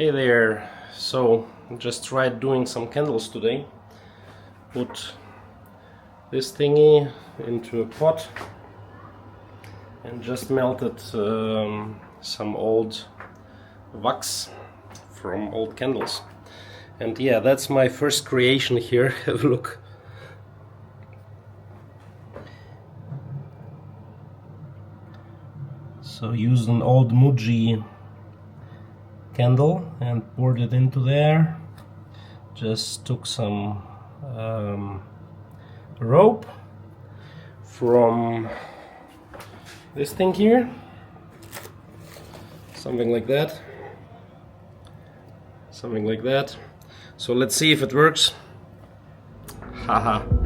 Hey there, so just tried doing some candles today. Put this thingy into a pot and just melted some old wax from old candles. And yeah, that's my first creation here. Have a look. So used an old Muji candle and poured it into there. Just took some rope from this thing here, something like that, so let's see if it works. Haha.